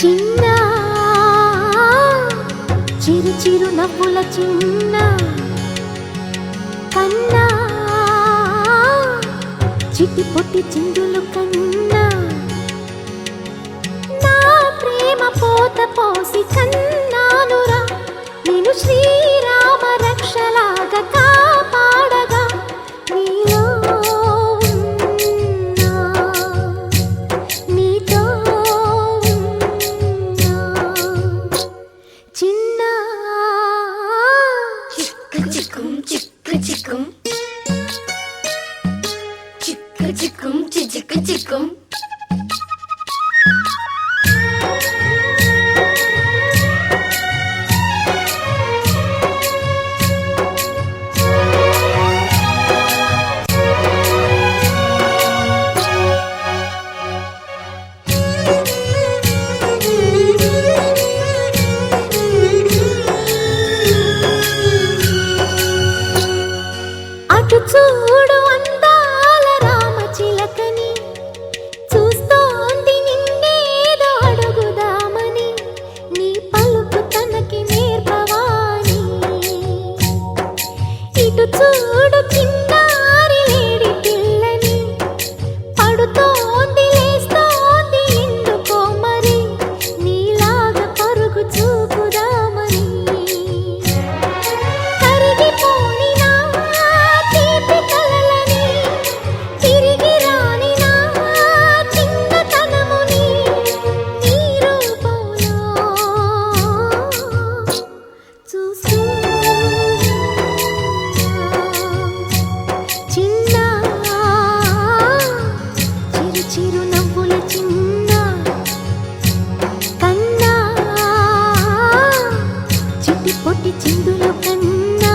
చిన్న చిరు చిరు నవ్వుల చిన్న కన్నా చిట్టి పొట్టి చిందులు కన్నా నా ప్రేమ పోత పోసి కన్నానురా నేను శ్రీరామ రక్షలాగా కాపాడగా నీలో నీతో చిన్న చిక్కు చిక్కుం చిక్కు చిక్కుం చిక్కు చిక్కుం చిక్కు చిక్కుం చూడు అందాల రామచిలకని చూస్తోంది నిన్నేదో అడుగుదామని నీ పలుకు తనకి నేర్పవాని ఇటు చూడు చిన్నారి లేడి పిల్లని పడుతోంది లేస్తోంది ఎందుకో మరి నీలాగా పరుగు చూపుదామని కరిగిపోని చిరు నవ్వుల చిన్న కన్నా చిట్టి పొట్టి చిందుల కన్నా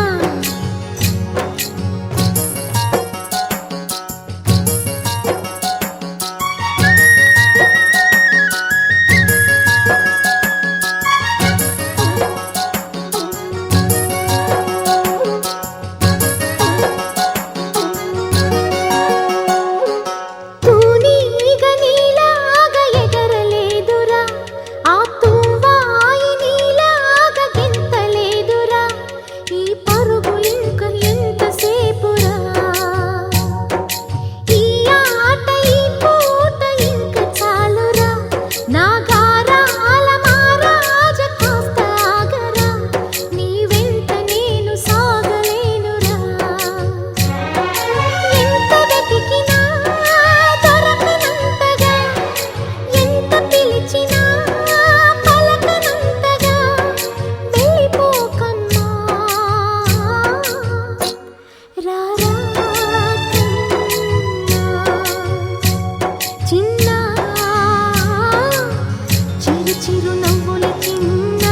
చిరు నవ్వుల చిన్న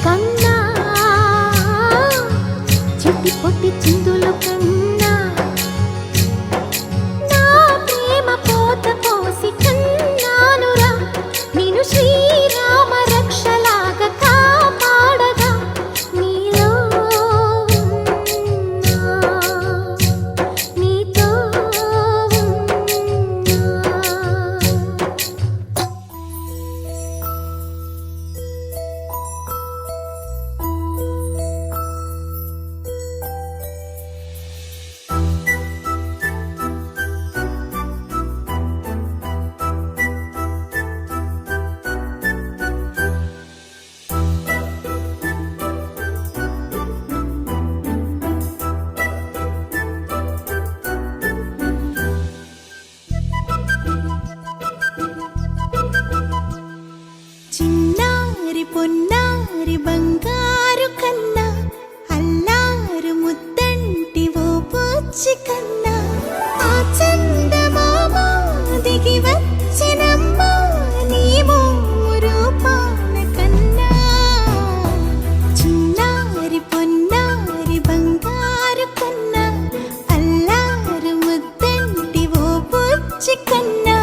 కన్నా చిట్టి పొట్టి చిందుల కన్నా నా ప్రేమ పోత పోసి కన్నానురా నేను శ్రీరామ రక్షలాగా కాపాడగా నీలో నీతో పొన్నారి బంగారు కన్నా అల్లారు ముద్దంటి ఓ పూచి కన్నా ఆ చందమామ దిగి వచ్చినమ్మా నీ రూపాన కన్నా చిన్నారి పొన్నారి బంగారు కన్నా అల్లారు ముద్దంటి ఓ పూచి కన్నా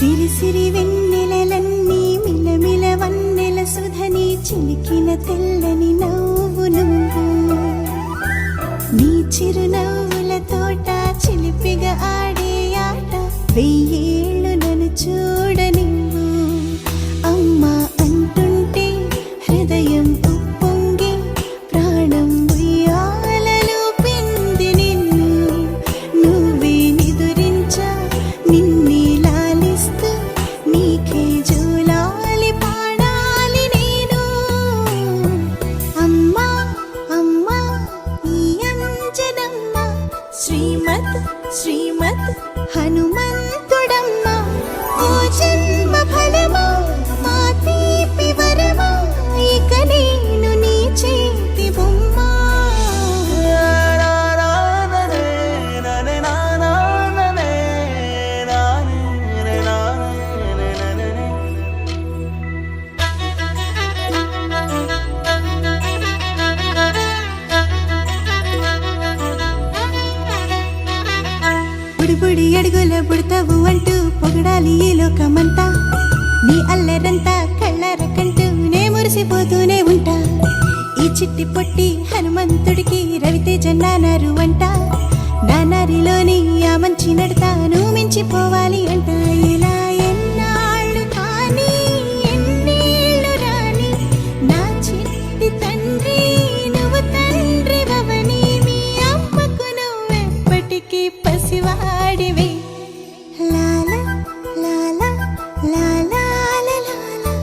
సిరి సిరి వెన్నెలలన్నీ మిలమిల వన్నెల సుధని చిలికిన తెల్లని నవ్వు నువ్వు నీ చిరునవ్వుల తోట చిలిపిగా ఆడే ఆట వెయ్యేళ్ళు నన్ను చూడనివ్వు అమ్మా అంటుంటే హృదయం ఉప్పొంగి ప్రాణం ఉయ్యాలలో పింది నిన్ను నువ్వే నిదురించా నిన్నే లాలిస్తూ నీకే జోలాలి పాడాలి నేను అమ్మా అమ్మా ఈ అంజనమ్మ శ్రీమత్ శ్రీమత్ హనుమంతుడమ్మ ఓ జన్మ ఫలమా మా తీపి వరమా ఇక నేను నీ చేతి బొమ్మ బుడిబుడి అడుగుల బుడతావు అంటూ పొగడాలి ఈ లోకమంతా నీ అల్లరంతా కళ్ళరకంటూ నే మురిసిపోతూనే ఉంటా ఈ చిట్టి పొట్టి హనుమంతుడికి రవితేజ నానారు అంట నానారిలోని ఆ మంచి నడతాను మించిపోవాలి అంట ఇలా ఎన్నాళ్ళు కానీ ఎన్నేళ్ళు రాని నా చిట్టి తండ్రి నువ్వు తండ్రి భవని మీ అమ్మకు నువ్వెప్పటికీ పసివాడివే లాలా లాలా లాలా లాలా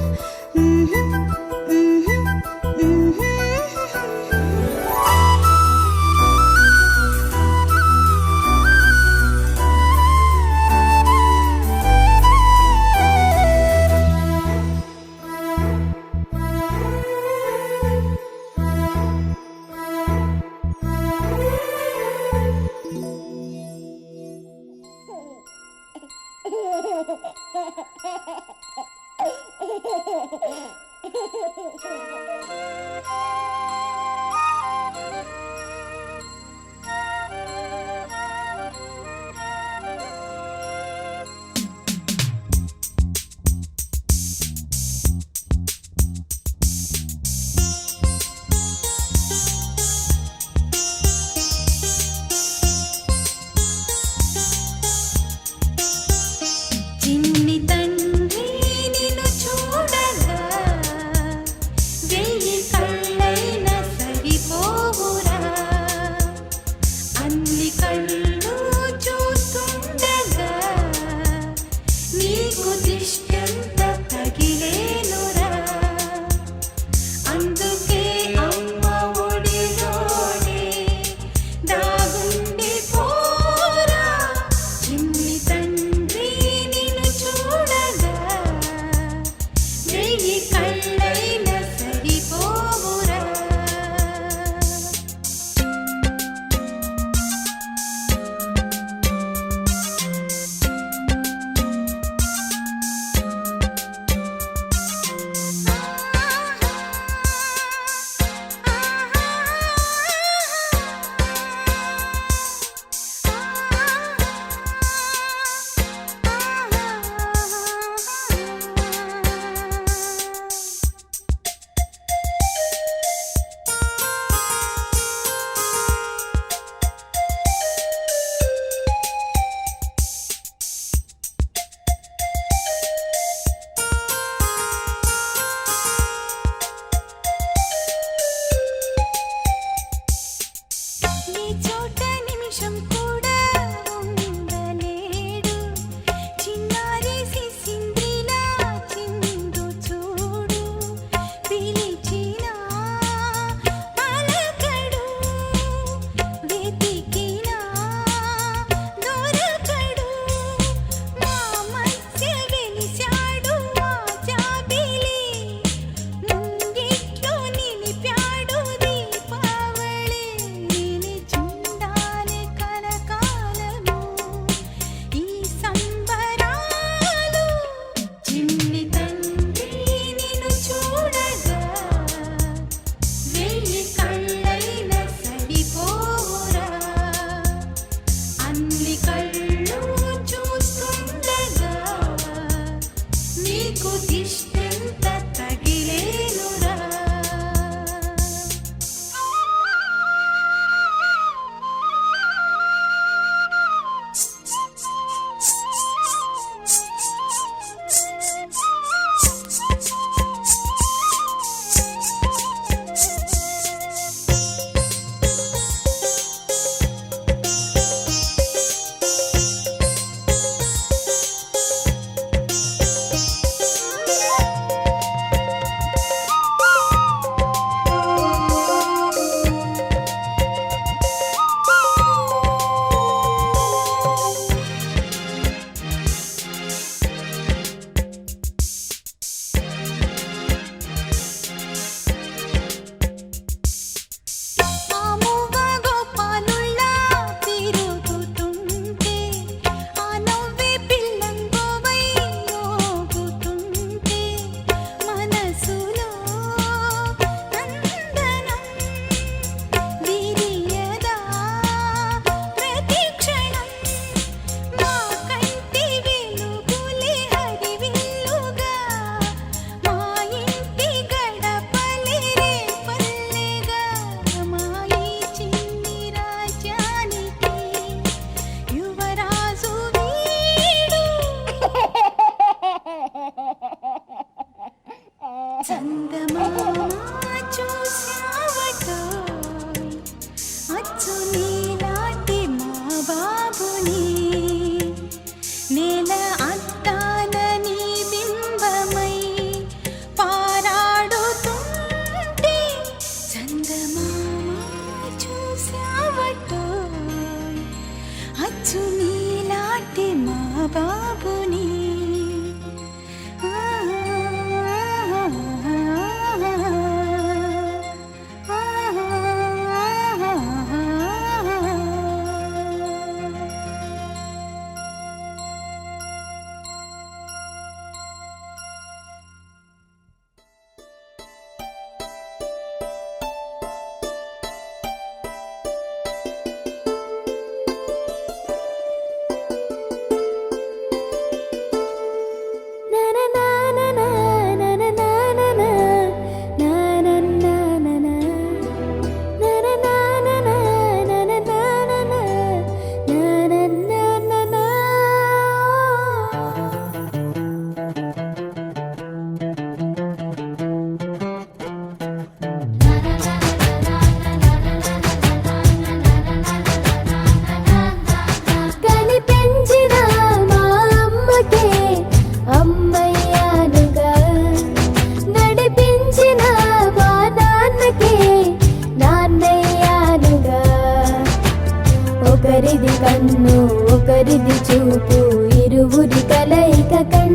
చిన్ని తండ్రి నిన్ను చూడగా వెయ్యి కళ్ళై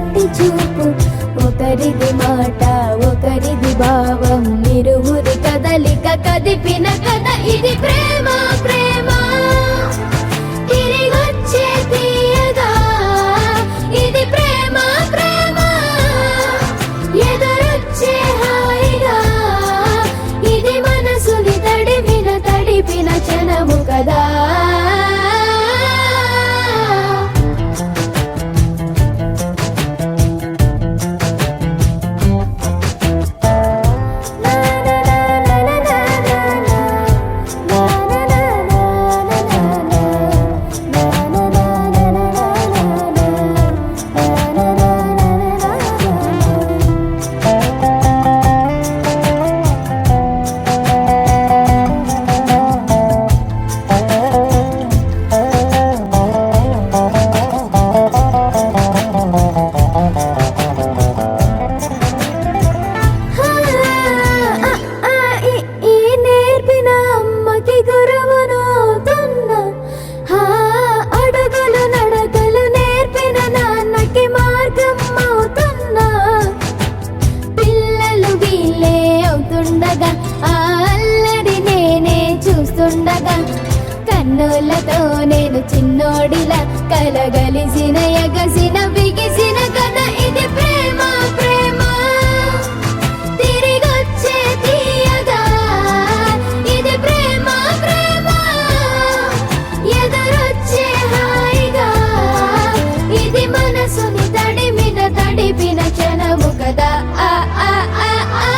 కంటి చూపు, ఒకరిది మాట ఒకరిది భావం, ఇరువురి కదలిక కదిపిన కథ ఇది ప్రేమ ప్రేమ. తిరిగొచ్చే తీయగా ఇది ప్రేమ ప్రేమ, ఎదురొచ్చే హాయిగా ఇది మనసుని తడిపిన క్షణము కదా. కన్నులతో నేను చిన్నోడిలా కలగలిసిన ఎగసిన బిగిసిన కథ ఇది ప్రేమ ప్రేమ. తిరిగొచ్చే తీయగా ఇది ప్రేమ ప్రేమ, ఎదురొచ్చే హాయిగా ఇది మనసుని తడిపిన క్షణము కదా. ఆ ఆ ఆ ఆ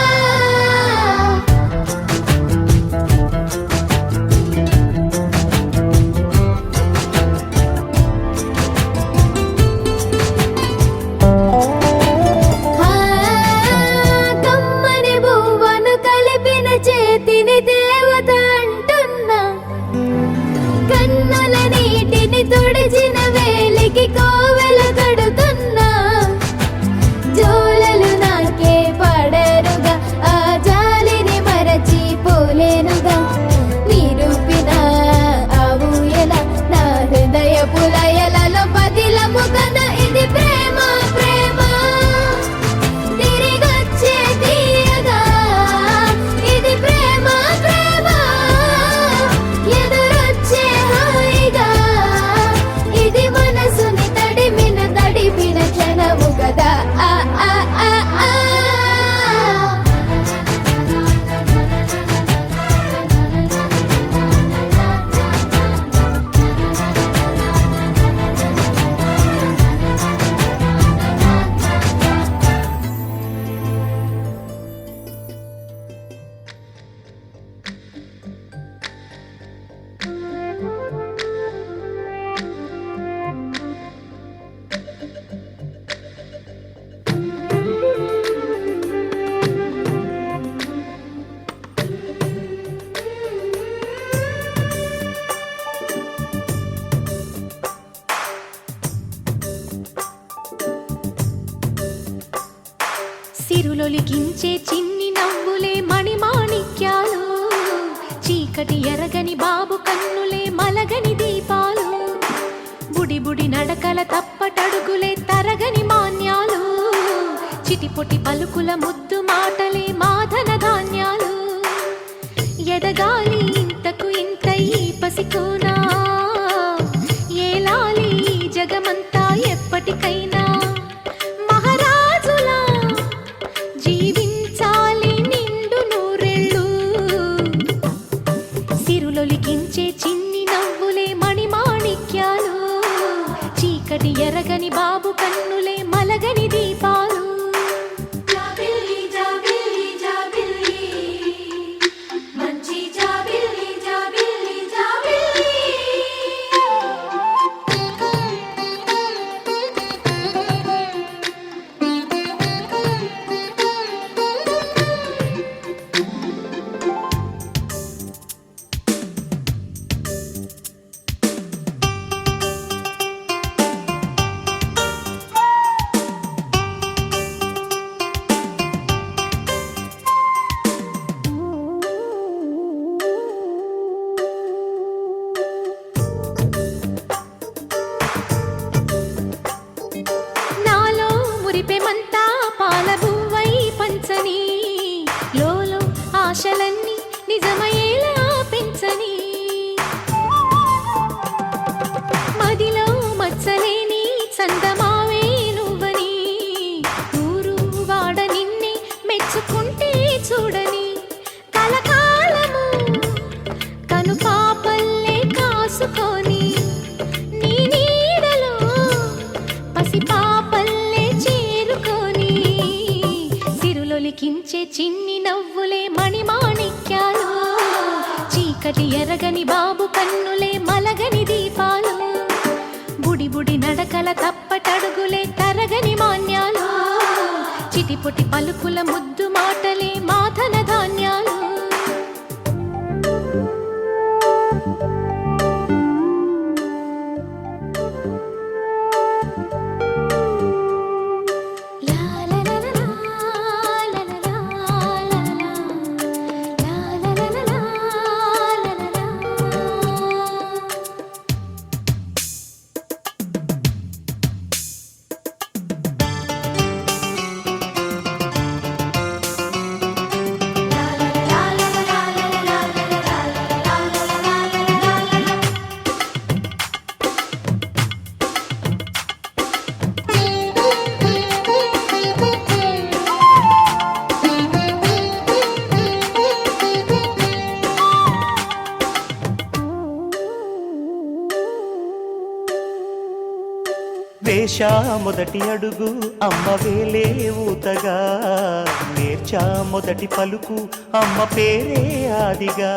దేవత అంటున్నా, కన్నుల నీటిని తుడిచిన వేలికి కోవెల కడుతున్నా, జోలలు నాకే పడరుగా ఆ జాలిని మరచి పోలేనుగా, నిరూపిన ఆ ఊయల నా హృదయ పులయలలో పదిలము కథ ఇది ప్రేమ ప్రేమ. తిరిగొచ్చే తీయగా ఇది ప్రేమ ప్రేమ, ఎదురొచ్చే హాయిగా ఇది మనసుని తడిపిన క్షణము కదా. ఆ ఆ ఆ ఆ సిరులొలికించే చిన్ని నవ్వులే మణిమాణిక్యాలు, చీకటి ఎరగని బాబు కన్నులే మలగని దీపాలు, బుడి బుడి నడకల తప్పటడుగులే తరగని మాన్యాలు, చిటిపొటి పలుకుల ముద్దు మాటలే మాధన ధాన్యాలు, ఎదగాలి ఇంతకు ఇంత ఈ పసికోనా, ఏలాలి జగమంతా ఎప్పటికైనా, మహారాజులా జీవించాలి నిండు నూరెళ్ళు. సిరులొలికించే చిన్ని నవ్వులే మణిమాణిక్యాలు, చీకటి ఎరగని బాబు కన్నులే మలగని దీపాలు. జాబిల్లి జాబిల్లి జాబిల్లి, మంచి జాబిల్లి జాబిల్లి జాబిల్లి. మురిపెమంతా పాల బువ్వై పంచని లోలో ఆశలన్నీ నిజమయ్యేలా పెంచని మదిలో మచ్చలేని చందమావే నువ్వని ఊరు వాడ నిన్నే మెచ్చుకుంటే చూడని కలకాలము కను పాపల్లే కాసుకొని నీ నీడలో పసి పాపల్లే చేరుకొని సిరులొలికించే చిన్ని నవ్వులే మణిమాణిక్యాలు చీకటి ఎరగని బాబు కన్నులే మలగని దీపాలు బుడి బుడి నడకల తప్పటడుగులే తరగని మాన్యాలు చిటిపొటి పలుకుల ముద్దు మాటలే మాధన ధాన్యాలు వేశా మొదటి అడుగు అమ్మ వేలే ఊతగా నేర్చా మొదటి పలుకు అమ్మ పేరే ఆదిగా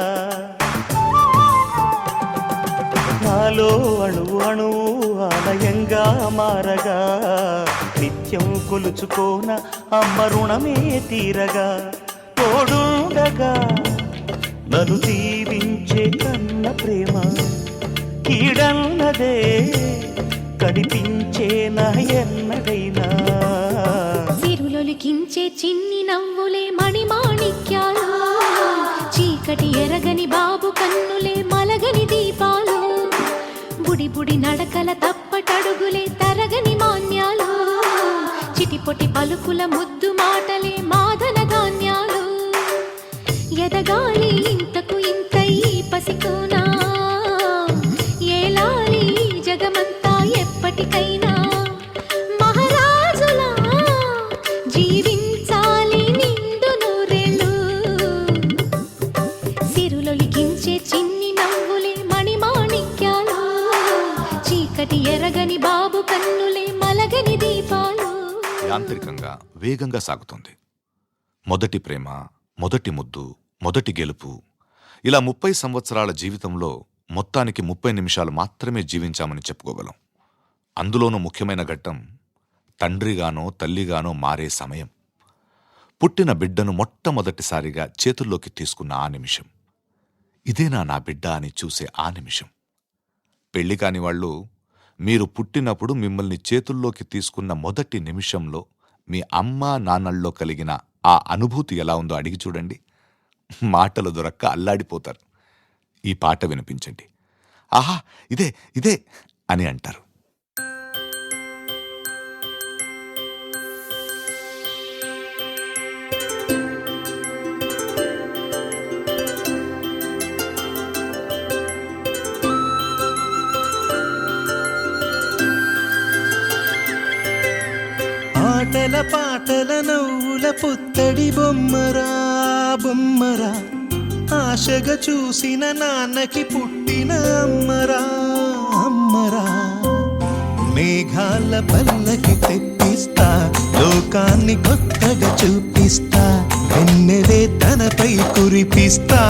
నాలో అణువు అణువు ఆలయంగా మారగా నిత్యం కొలుచుకోన అమ్మ రుణమే తీరగా తోడుండగా నన్ను దీవించే కన్న ప్రేమ కీడన్నదే కనిపించేనా ఎన్నడైనా సిరులొలికించే చిన్ని నవ్వులే మణిమాణిక్యాలు చీకటి ఎరగని బాబు కన్నులే మలగని దీపాలు బుడి బుడి నడకల తప్పటడుగులే తరగని మాన్యాలు చిటిపొటి పలుకుల ముద్దు మాటలే మాధన ధాన్యాలు ఎదగాలి ఇంతకు ఇంత ఈ పసికోనా ఏలాలి జగమంతా ఎప్పటికైనా మహారాజులా జీవించాలి నిండు నూరేళ్ళు సిరులొలికించే చిన్ని నవ్వులే మణిమాణిక్యాలు చీకటి ఎరగని బాబు కన్నులే మలగని దీపాలు యాంత్రికంగా వేగంగా సాగుతుంది. మొదటి ప్రేమ, మొదటి ముద్దు, మొదటి గెలుపు, ఇలా 30 సంవత్సరాల జీవితంలో మొత్తానికి 30 నిమిషాలు మాత్రమే జీవించామని చెప్పుకోగలం. అందులోనూ ముఖ్యమైన ఘట్టం తండ్రిగానో తల్లిగానో మారే సమయం. పుట్టిన బిడ్డను మొట్టమొదటిసారిగా చేతుల్లోకి తీసుకున్న ఆ నిమిషం. ఇదేనా నా బిడ్డ అని చూసే ఆ నిమిషం. పెళ్లి కాని వాళ్ళు మీరు పుట్టినప్పుడు మిమ్మల్ని చేతుల్లోకి తీసుకున్న మొదటి నిమిషంలో మీ అమ్మా నాన్నల్లో కలిగిన ఆ అనుభూతి ఎలా ఉందో అడిగి చూడండి. మాటలు దొరక్క అల్లాడిపోతారు. ఈ పాట వినిపించండి. ఆహా, ఇదే ఇదే అని అంటారు. ఆటల పాటల నవ్వుల పుత్తడి బొమ్మరా బొమ్మరా, ఆశగా చూసిన నాన్నకి పుట్టిన అమ్మరా అమ్మరా. మేఘాల పల్లకి తెప్పిస్తా, లోకాన్ని కొత్తగా చూపిస్తా, వెన్నెలే తనపై కురిపిస్తా,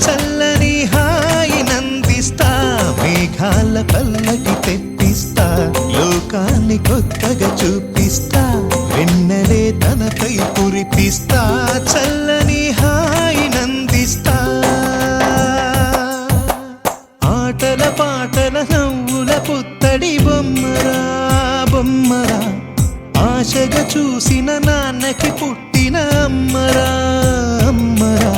చల్లని హాయి నందిస్తా. మేఘాల పల్లకి తెప్పిస్తా, లోకాన్ని కొత్తగా చూపిస్తా, వెన్నెలే తనపై కురిపిస్తా, చల్లని హాయి నందిస్తా. ఆటల పాటల నవ్వుల పుత్తడి బొమ్మరా బొమ్మరా, ఆశగా చూసిన నాన్నకి పుట్టిన అమ్మరా అమ్మరా.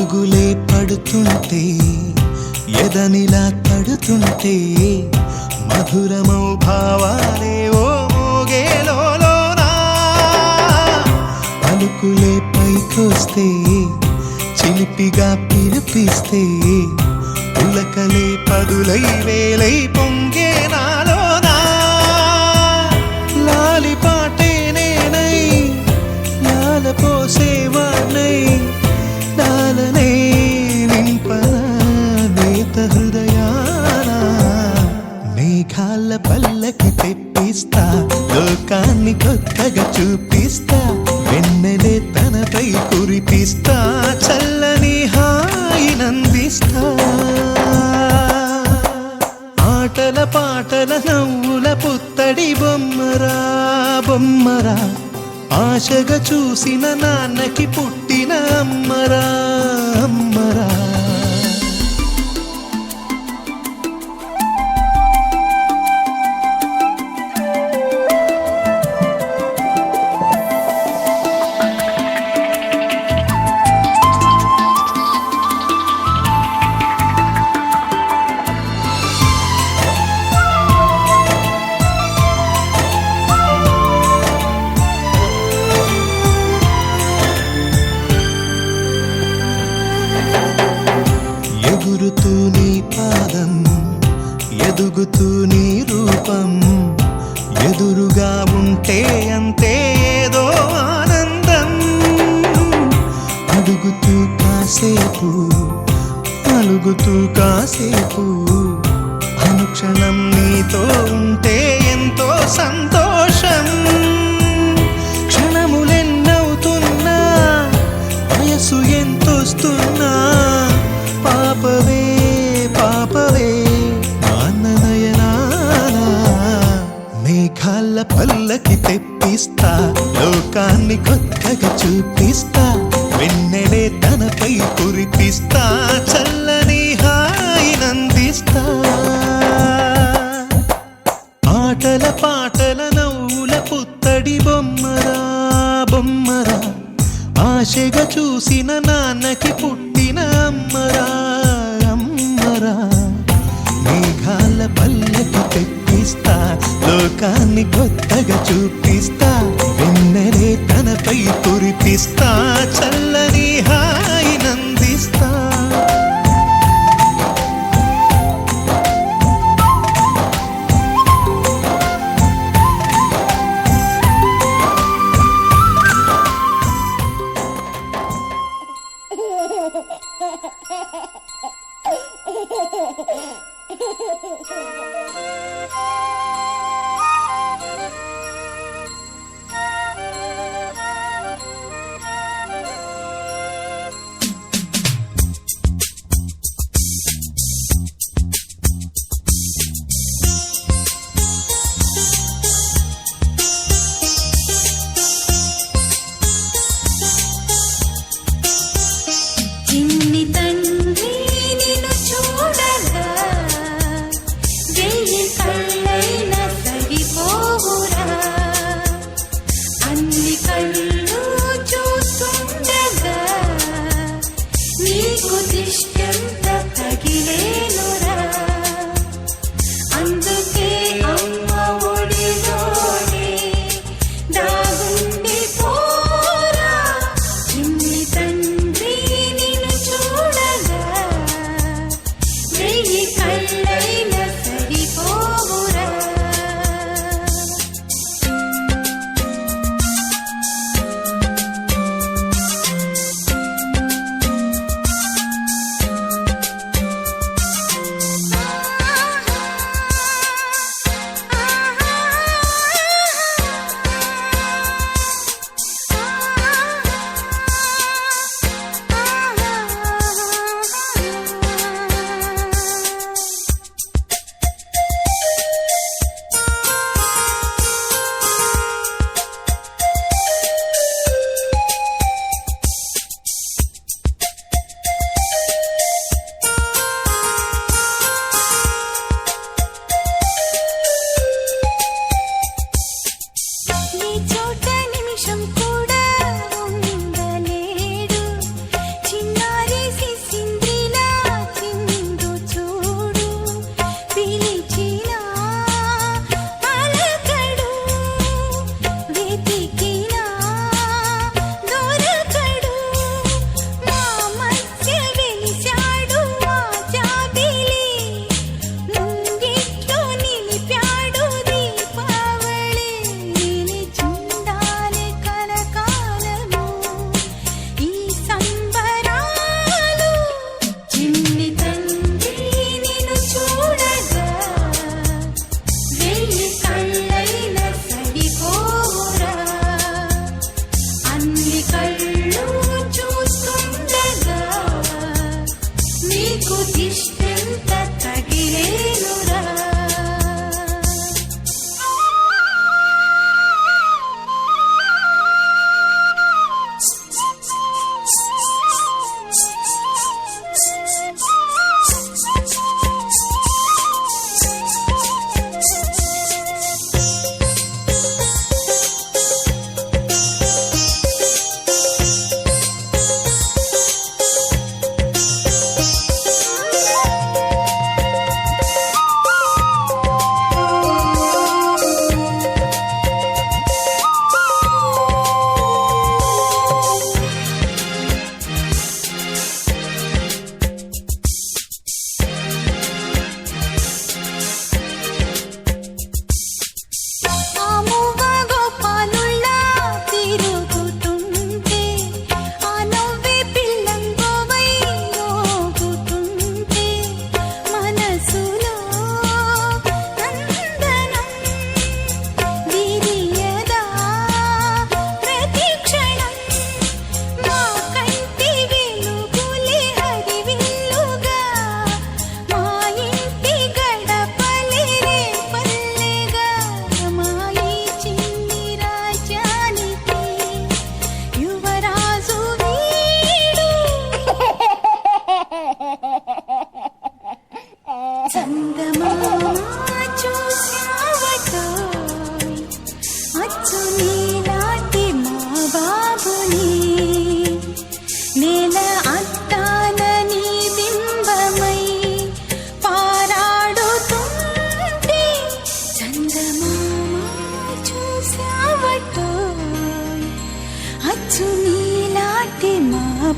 పిడుగులే పడుతుంటే ఎదనిలా తడుతుంటే మధురమౌ భావాలే ఓ మోగేలోనా పలుకులే పైకొస్తే చిలిపిగా పిలిపిస్తే ఉలకలే పదులై వేలై పొంగే నాలోనా లాలి పాటే నేనై లాల పోసేవాణ్ణై లాలనే నింపనా నేత హృదయాన మేఘాల పల్లకి తెప్పిస్తా లోకాన్ని కొత్తగా చూపిస్తా వెన్నెలే తనపై కురిపిస్తా చల్లని హాయినందిస్తా ఆటల పాటల నవ్వుల పుత్తడి బొమ్మరా బొమ్మరా ఆశగా చూసిన నాన్నకి పుట్టిన అమ్మరా అమ్మరా ఎగురుతూ నీ పాదం ఎదుగుతూ నీ రూపం ఎదురుగా ఉంటే అంతే ఏదో ఆనందం అడుగుతూ కాసేపు అలుగుతూ కాసేపు అనుక్షణం నీతో ఉంటే ఎంతో సంతోషం క్షణములెన్నవుతున్నా వయసు ఎంతొస్తున్నా పాపవే పాపవే నాన్ననయనానా మేఘాల పల్లకి తెప్పిస్తా లోకాన్ని కొత్తగా చూపిస్తా వెన్నెలే తనపై కురిపిస్తా చల్లని హాయినందిస్తా ఆటల పాటల నవ్వుల పుత్తడి బొమ్మరా బొమ్మరా ఆశగా చూసిన నాన్నకి పుట్టిన అమ్మరా అమ్మరా మేఘాల పల్లకి తెప్పిస్తా లోకాన్ని కొత్తగా చూపిస్తా వెన్నెలే తనపై కురిపిస్తా చల్లని హాయినందిస్తా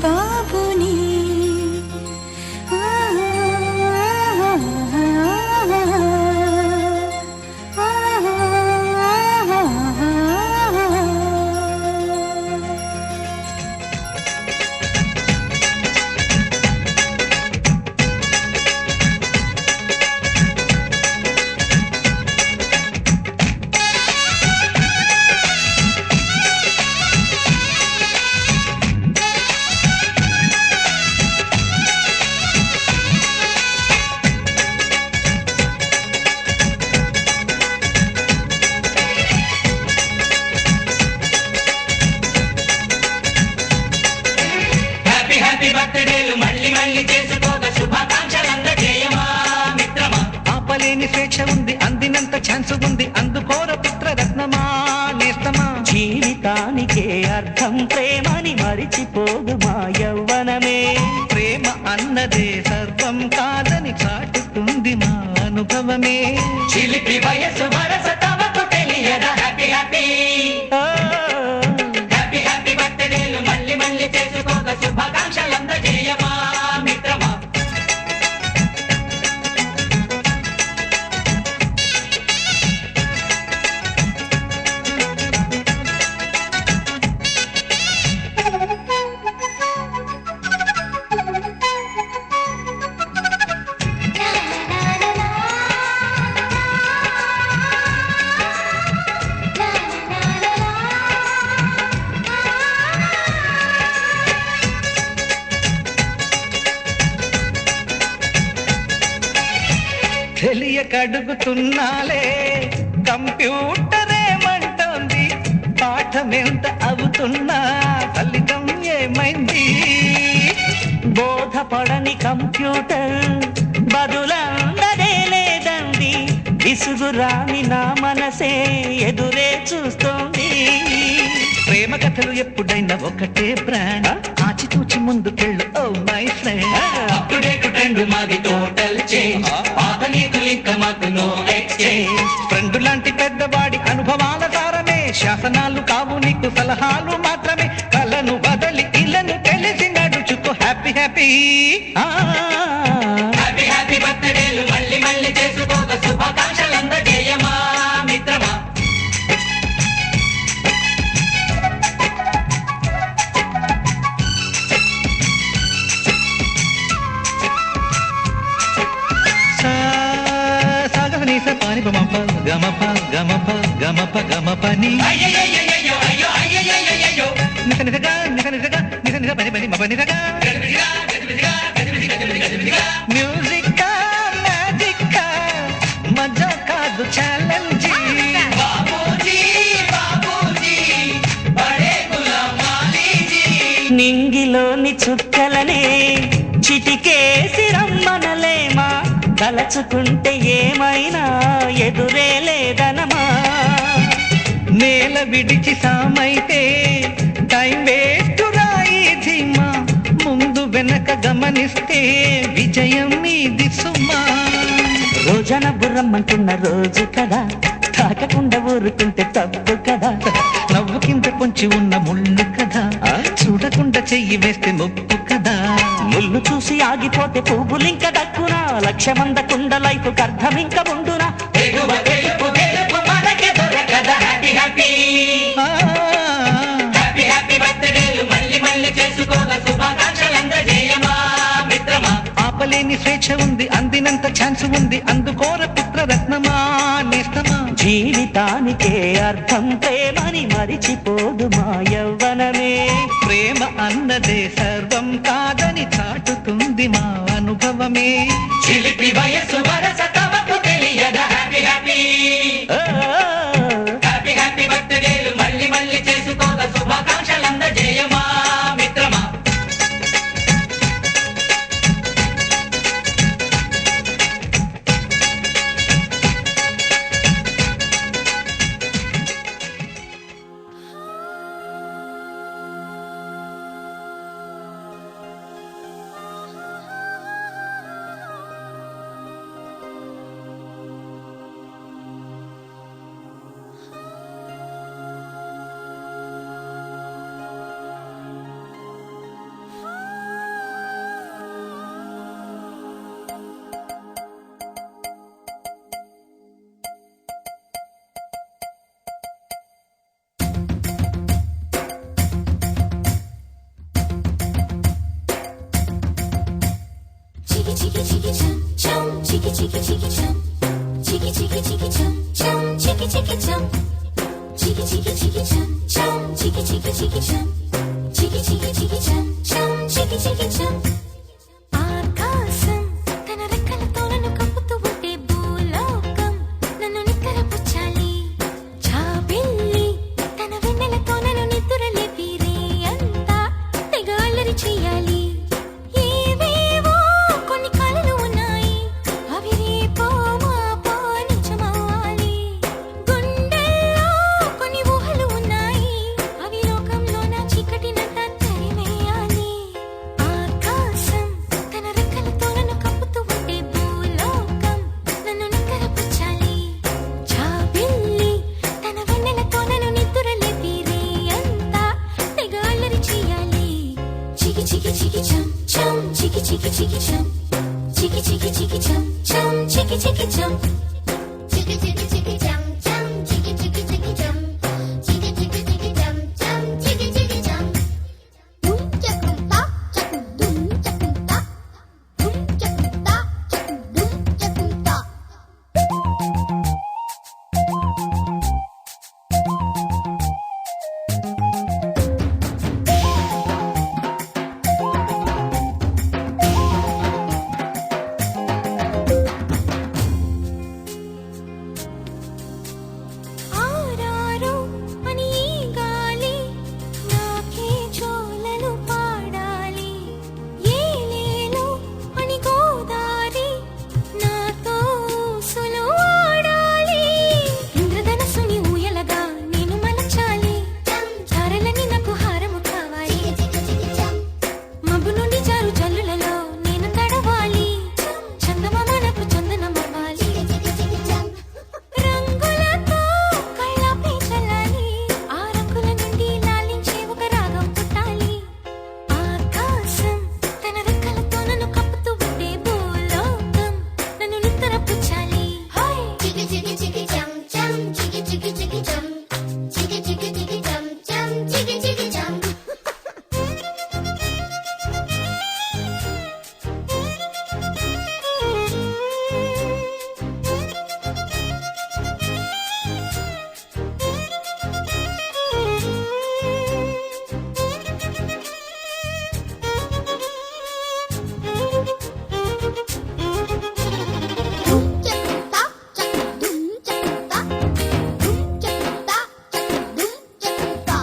బాబుని హ్యాపీ బర్త్డేలు మళ్ళీ మళ్ళీ చేసుకోక శుభాకాంక్షలందజేయమా మిత్రమా ఆపలేని స్వేచ్ఛ ఉంది అందినంత ఛాన్స్ ఉంది అందుకోర పుత్రరత్నమా నేస్తమా జీవితానికే అర్థం ప్రేమని మరిచిపోదు మా యవ్వనమే. ప్రేమ అన్నదే సర్వం కాదని చాటుతుంది మా అనుభవమే చిలిపి వయసు వరస తమకు తెలియదా హ్యాపీ హ్యాపీ హ్యాపీ హ్యాపీ బర్త్డేలు మళ్ళీ మళ్ళీ చేసుకోక శుభాకాంక్షలందజేయమా మిత్రమా తెలియకడుగుతున్నాలే కంప్యూటరేమంటోంది పాఠమెంత అవుతున్నా ఫలితం ఏమైంది బోధపడని కంప్యూటర్ బదులందదే లేదండి. విసుగురాని నా మనసే ఎదురే చూస్తోంది. ప్రేమ కథలు ఎప్పుడైనా ఒకటే బ్రాండ్ ఆచితూచి ముందుకెళ్ళు oh my friend up to date trend మాది టోటల్ చేంజ్ పాత నీతులు ఇంకా మాకు నో ఎక్స్చేంజ్ ఫ్రెండ్ లాంటి పెద్దవాడి అనుభవాల సారమే శాసనాలు కావు నీకు సలహాలు మాత్రమే కలను బదలి ఇలను తెలిసి నడుచుకో హ్యాపీ హ్యాపీ హ్యాపీ హ్యాపీ బర్త్డేలు మళ్ళీ మళ్ళీ చేసుకోక శుభాకాంక్షలందజేయమా మిత్రమా సాగనీస పాని గమప గమప గమప గమప గమపని అయ్యయ్యయ్యయ్యో అయ్యో అయ్యయ్యయ్యయ్యో నిస నిసగా నిస నిసగా నిస నిస పని పని మప నిసగా మ్యూజిక్ మ్యాజిక్ మజా కాదు ఛాలెంజ్ బాబూజీ బాబూజీ బడే గులాం వాలీజీ నింగిలోని చుక్కలనే చిటికేసి రమ్మనలేమా తలచుకుంటే ఏమైనా ఎదురే లేదనమా. నేల విడిచి సామైతే టైం వేస్ట్ రాయి ధీమా ముందు వెనక గమనిస్తే విజయం మీది సుమా రోజన బుర్రమ్మంటున్న రోజు కదా తాకకుండా ఊరుకుంటే తప్పు కదా. నవ్వు కింద పొంచి ఉన్న ముళ్ళు కదా చూడకుండా చెయ్యి వేస్తే ముప్పు కదా ముళ్ళు చూసి ఆగిపోతే పువ్వులింక దక్కునా లక్ష్యమందకుండా లైఫ్ అర్థమింక ఉండునా. ఎగువ గెలుపు గెలుపు మనకి దొరకదా హ్యాపీ హ్యాపీ హ్యాపీ హ్యాపీ బర్త్డేలు మళ్ళీ మళ్ళీ చేసుకోక శుభాకాంక్షలందజేయమా మిత్రమా ఆపలేని స్వేచ్ఛ ఉంది అందినంత ఛాన్స్ ఉంది అందుకోర పుత్రరత్నమా నేస్తమా జీవితానికే అర్థం ప్రేమని మరిచిపోదు మా యవ్వనమే. ప్రేమ అన్నదే సర్వం కాదని చాటుతుంది మా అనుభవమే చిలిపి వయసు వరస తమకు తెలియదా హ్యాపీ హ్యాపీ హ్యాపీ హ్యాపీ బర్త్డేలు మళ్ళీ మళ్ళీ చేసుకోక శుభాకాంక్షలందజేయమా మిత్రమా చికి చికి చం చం చికి చికి చికి చం చికి చికి చికి చం చం చికి చికి చం చికి చికి చికి చం చం చికి చికి చికి చం చికి చికి చికి చం చం చికి చికి చం ఆకాశం తన రెక్కలతో నన్ను కప్పుతూ ఉంటే భూలోకం నన్ను నిక్కరపుచ్చాలి జాబిల్లి తన వెన్నెలతో నన్ను నిద్రలేపి రే అంతా తెగ అల్లరి చెయ్యాలి ఏవేవో కొన్ని కలలు ఉన్నాయి అవి రేపో మాపో నిజమవ్వాలి గుండెల్లో కొన్ని ఊహలు ఉన్నాయి అవి లోకంలో నా చీకటినంతా తరిమేయాలి ఆకాశం తన రెక్కలతో నన్ను కప్పుతూ ఉంటే భూలోకం నన్ను నిక్కరపుచ్చాలి జాబిల్లి తన వెన్నెలతో నన్ను నిద్రలేపి రే అంతా తెగ అల్లరి చెయ్యాలి చికి చికి చికి చం చం చికి చికి చికి చం చికి చికి చికి చం చం చికి చికి చం చికి చికి చికి చం చం చికి చికి చికి చం చికి చికి చికి చం చం చికి చికి చం డుమ్ చకుంతా చకు డుమ్ చకుంతా డుమ్ చకుంతా చకు డుమ్ చకుంతా ఆరారు అని ఈ గాలి నాకే జోలలు పాడాలి ఏలేలు అని గోదారి నాతో ఊసులు ఆడాలి ఇంద్రధనస్సుని ఊయలగా నేను మలచాలి చారలని నాకు హారము కావాలి మబ్బు నుండి జారు జల్లులలో నేను తడవాలి చందమామ నాకు చందనమవ్వాలి రంగులతో కళ్ళాపై చల్లాలి ఆ రంగుల నుండి లాలించే ఒక రాగం పుట్టాలి ఆకాశం తన రెక్కలతో నన్ను కప్పుతూ ఉంటే భూలోకం నన్ను నిద్రపుచ్చాలి చికి చికి చికి చం చం చికి చికి చికి చం చికి చికి చికి చం చం చికి చికి చం డుమ్ చకుంతా చకు డుమ్ చకుంతా డుమ్ చకుంతా చకు డుమ్ చకుంతా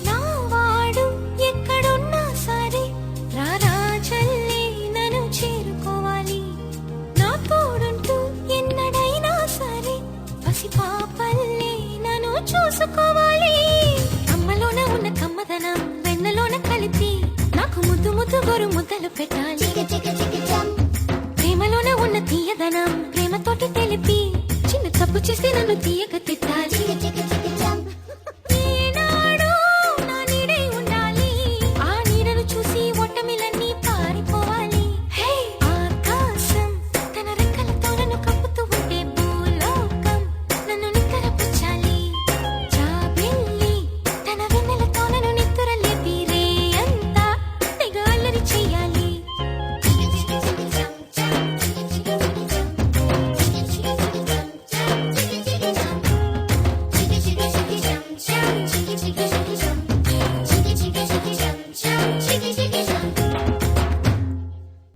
నా వాడు ఎక్కడున్నా సరే రారాజల్లే నన్ను చేరుకోవాలి నా తోడుంటూ ఎన్నడైనా సరే పసిపాపల్లే నన్ను చూసుకోవాలి అమ్మలోన ఉన్న కమ్మదనం వెన్నలోన కలిపి నాకు ముద్దు ముద్దు గొరు ముద్దలు పెట్టాలి ప్రేమలోన ఉన్న తీయదనం ప్రేమతోటి తెలిపి చిన్న తప్పు చేస్తే నన్ను తీయక తిట్టాలి